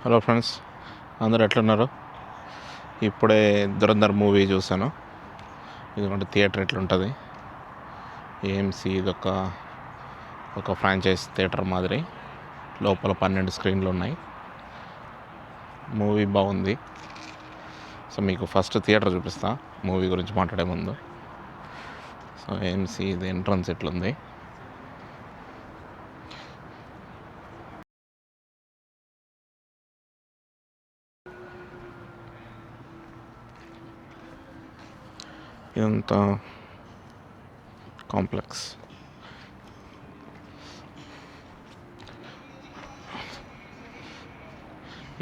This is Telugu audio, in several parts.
హలో ఫ్రెండ్స్, అందరు ఎట్లున్నారు? ఇప్పుడే ధురంధర్ మూవీ చూశాను. ఇదిగోండి థియేటర్ ఎట్లుంటుంది. ఏఎంసీ ఇది ఒక ఫ్రాంచైజ్ థియేటర్ మాదిరి. లోపల 12 స్క్రీన్లు ఉన్నాయి. మూవీ బాగుంది. సో మీకు ఫస్ట్ థియేటర్ చూపిస్తా మూవీ గురించి మాట్లాడే ముందు. సో ఏఎంసీ ఇది ఎంట్రన్స్ ఎట్లుంది. ఇదంతా కాంప్లెక్స్.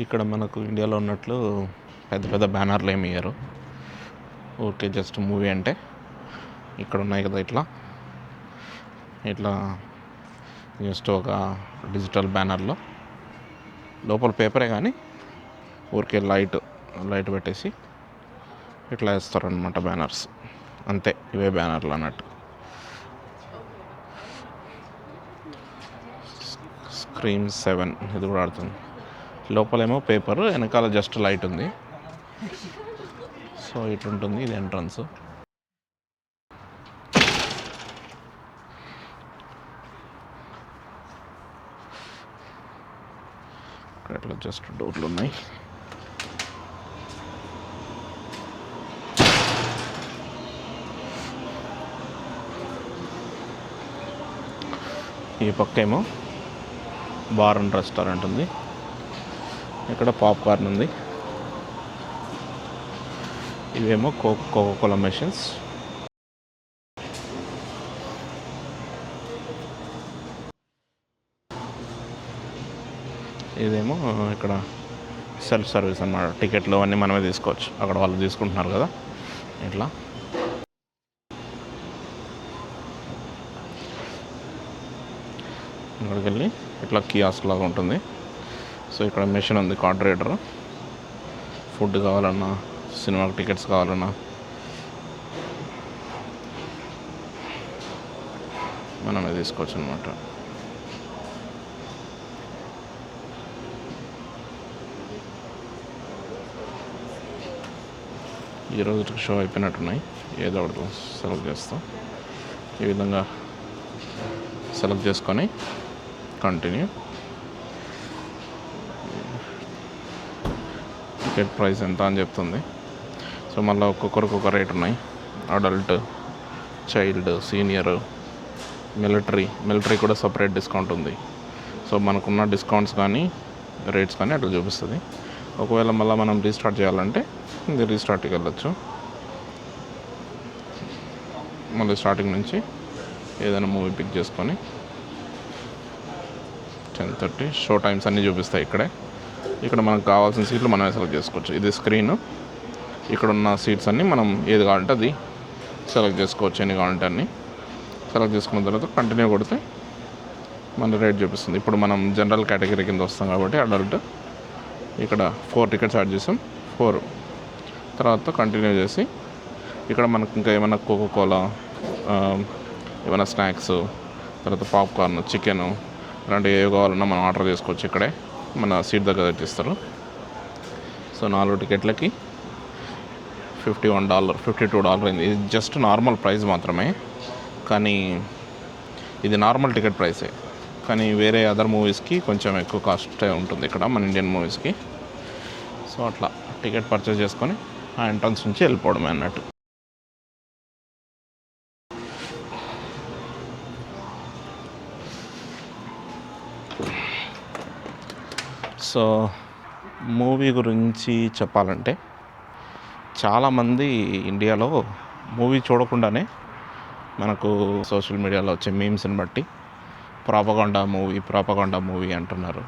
ఇక్కడ మనకు ఇండియాలో ఉన్నట్లు పెద్ద పెద్ద బ్యానర్లు ఏమి ఇయ్యరు. ఓకే, జస్ట్ మూవీ అంటే ఇక్కడ ఉన్నాయి కదా, ఇట్లా జస్ట్ ఒక డిజిటల్ బ్యానర్లో లోపల పేపరే కానీ ఊరికే లైట్ పెట్టేసి ఇట్లా వేస్తారనమాట బ్యానర్స్. అంతే, ఇవే బ్యానర్లు అన్నట్టు. స్క్రీమ్ 7 ఇది కూడా ఆడుతుంది. లోపలేమో పేపర్, వెనకాల జస్ట్ లైట్ ఉంది. సో ఇట్లుంటుంది. ఇది ఎంట్రన్స్. ఇట్లా జస్ట్ డోర్లు ఉన్నాయి. ఈ పక్క ఏమో బార్ అండ్ రెస్టారెంట్ ఉంది. ఇక్కడ పాప్కార్న్ ఉంది. ఇవేమో కోకోకోలా మెషిన్స్. ఇదేమో ఇక్కడ సెల్ఫ్ సర్వీస్ అన్నమాట. టికెట్లు అన్నీ మనమే తీసుకోవచ్చు. అక్కడ వాళ్ళు తీసుకుంటున్నారు కదా. ఇట్లా ఇక్కడికి వెళ్ళి ఇట్లా కియాస్క్ లాగా ఉంటుంది. సో ఇక్కడ మెషిన్ ఉంది, కార్డ్ రీడర్. ఫుడ్ కావాలన్నా, సినిమాకి టికెట్స్ కావాలన్నా మనమే తీసుకోవచ్చు అనమాట. ఈరోజు షో అయిపోయినట్టున్నాయి. ఏదో ఒకటి సెలెక్ట్ చేస్తాం. ఈ విధంగా సెలెక్ట్ చేసుకొని కంటిన్యూ. టికెట్ ప్రైస్ ఎంత అని చెప్తుంది. సో మళ్ళీ ఒక్కొక్కరికి ఒక రేట్ ఉన్నాయి. అడల్ట్, చైల్డ్, సీనియర్, మిలిటరీ కూడా సపరేట్ డిస్కౌంట్ ఉంది. సో మనకున్న డిస్కౌంట్స్ కానీ రేట్స్ కానీ అట్లా చూపిస్తుంది. ఒకవేళ మళ్ళీ మనం రీస్టార్ట్ చేయాలంటే ఇది రీస్టార్ట్కి వెళ్ళచ్చు. మళ్ళీ స్టార్టింగ్ నుంచి ఏదైనా మూవీ పిక్ చేసుకొని 10:30 షో టైమ్స్ అన్నీ చూపిస్తాయి ఇక్కడే. ఇక్కడ మనకు కావాల్సిన సీట్లు మనమే సెలెక్ట్ చేసుకోవచ్చు. ఇది స్క్రీన్. ఇక్కడ ఉన్న సీట్స్ అన్నీ మనం ఏది కావాలంటే అది సెలెక్ట్ చేసుకోవచ్చు. ఎన్ని కావాలంటే అన్నీ సెలెక్ట్ చేసుకున్న తర్వాత కంటిన్యూ కొడితే మన రేట్ చూపిస్తుంది. ఇప్పుడు మనం జనరల్ కేటగిరీ కింద వస్తాం కాబట్టి అడల్ట్. ఇక్కడ 4 టికెట్స్ యాడ్ చేసాం. 4 తర్వాత కంటిన్యూ చేసి ఇక్కడ మనకు ఇంకా ఏమైనా కోకోకోలా, ఏమైనా స్నాక్స్, తర్వాత పాప్కార్న్, చికెను అలాంటివి ఏవి కావాలన్నా మనం ఆర్డర్ చేసుకోవచ్చు. ఇక్కడే మన సీట్ దగ్గర తెచ్చిస్తారు. సో 4 టికెట్లకి $51, $52 అయింది. ఇది జస్ట్ నార్మల్ ప్రైస్ మాత్రమే. కానీ ఇది నార్మల్ టికెట్ ప్రైసే. కానీ వేరే అదర్ మూవీస్కి కొంచెం ఎక్కువ కాస్ట్ ఉంటుంది ఇక్కడ, మన ఇండియన్ మూవీస్కి. సో అట్లా టికెట్ పర్చేస్ చేసుకొని ఆ ఎంట్రన్స్ నుంచి వెళ్ళిపోవడమే అన్నట్టు. సో మూవీ గురించి చెప్పాలంటే చాలామంది ఇండియాలో మూవీ చూడకుండానే మనకు సోషల్ మీడియాలో వచ్చే మీమ్స్ని బట్టి ప్రాపగాండా మూవీ అంటున్నారు.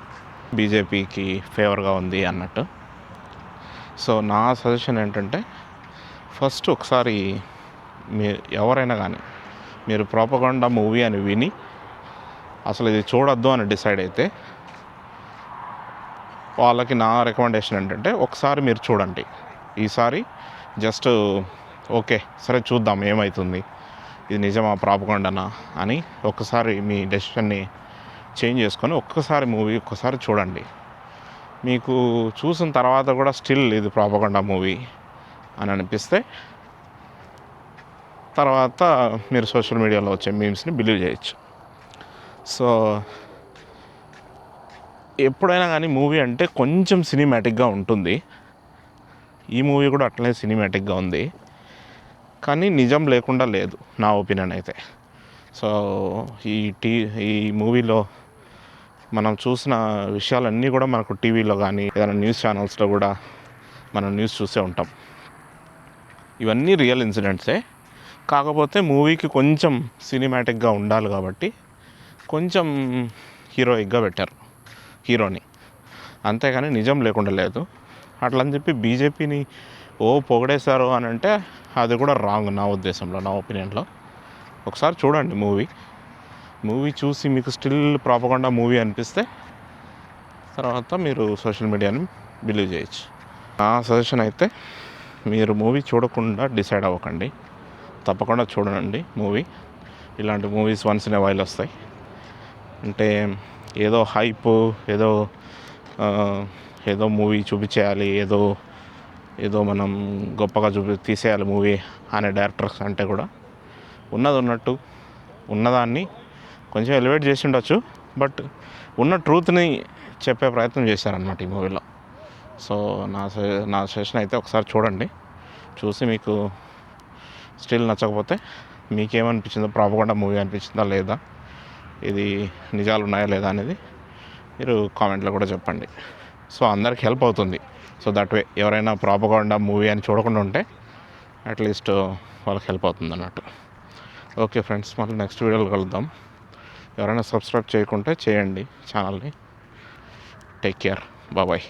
బీజేపీకి ఫేవర్గా ఉంది అన్నట్టు. సో నా సజెషన్ ఏంటంటే, ఫస్ట్ ఒకసారి ఎవరైనా కానీ మీరు ప్రాపగాండా మూవీ అని విని అసలు ఇది చూడొద్దు అని డిసైడ్ అయితే వాళ్ళకి నా రికమెండేషన్ ఏంటంటే, ఒకసారి మీరు చూడండి. ఈసారి జస్ట్ ఓకే సరే చూద్దాం ఏమవుతుంది, ఇది నిజమా ప్రాపగాండానా అని ఒక్కసారి మీ డెసిషన్ని చేంజ్ చేసుకొని ఒక్కసారి మూవీ చూడండి. మీకు చూసిన తర్వాత కూడా స్టిల్ ఇది ప్రాపగండా మూవీ అని అనిపిస్తే తర్వాత మీరు సోషల్ మీడియాలో వచ్చే మీమ్స్ని బిలీవ్ చేయొచ్చు. సో ఎప్పుడైనా కానీ మూవీ అంటే కొంచెం సినిమాటిక్గా ఉంటుంది. ఈ మూవీ కూడా అట్లనే సినిమాటిక్గా ఉంది, కానీ నిజం లేకుండా లేదు నా ఒపీనియన్ అయితే. సో ఈ మూవీలో మనం చూసిన విషయాలన్నీ కూడా మనకు టీవీలో కానీ ఏదైనా న్యూస్ ఛానల్స్లో కూడా మనం న్యూస్ చూసే ఉంటాం. ఇవన్నీ రియల్ ఇన్సిడెంట్సే, కాకపోతే మూవీకి కొంచెం సినిమాటిక్గా ఉండాలి కాబట్టి కొంచెం హీరోయిక్గా పెట్టారు హీరోని, అంతేగాని నిజం లేకుండా లేదు. అట్లని చెప్పి బీజేపీని పొగిడేశారు అని అంటే అది కూడా రాంగ్ నా ఉద్దేశంలో, నా ఒపీనియన్లో. ఒకసారి చూడండి మూవీ చూసి మీకు స్టిల్ ప్రాపగండా మూవీ అనిపిస్తే తర్వాత మీరు సోషల్ మీడియాని బిలీవ్ చేయొచ్చు. నా సజెషన్ అయితే మీరు మూవీ చూడకుండా డిసైడ్ అవ్వకండి, తప్పకుండా చూడండి మూవీ. ఇలాంటి movies once in a while వస్తాయి. అంటే ఏదో హైప్, ఏదో మూవీ చూపించేయాలి, ఏదో మనం గొప్పగా తీసేయాలి మూవీ అనే డైరెక్టర్స్ అంటే కూడా ఉన్నట్టు ఉన్నదాన్ని కొంచెం ఎలివేట్ చేసి ఉండొచ్చు, బట్ ఉన్న ట్రూత్ని చెప్పే ప్రయత్నం చేశారనమాట ఈ మూవీలో. సో నా సజెషన్ అయితే ఒకసారి చూడండి, చూసి మీకు స్టిల్ నచ్చకపోతే మీకేమనిపించిందో, ప్రాపగండా మూవీ అనిపించిందా లేదా, ఇది నిజాలు ఉన్నాయా లేదా అనేది మీరు కామెంట్లో కూడా చెప్పండి. సో అందరికి హెల్ప్ అవుతుంది. సో దట్ వే ఎవరైనా ప్రాపగండా మూవీ అని చూడకుండా ఉంటే అట్లీస్ట్ వాళ్ళకి హెల్ప్ అవుతుంది అన్నట్టు. ఓకే ఫ్రెండ్స్, మళ్ళీ నెక్స్ట్ వీడియోలో కలుద్దాం. ఎవరైనా సబ్స్క్రైబ్ చేయకుంటే చేయండి ఛానల్ని. Take care, bye.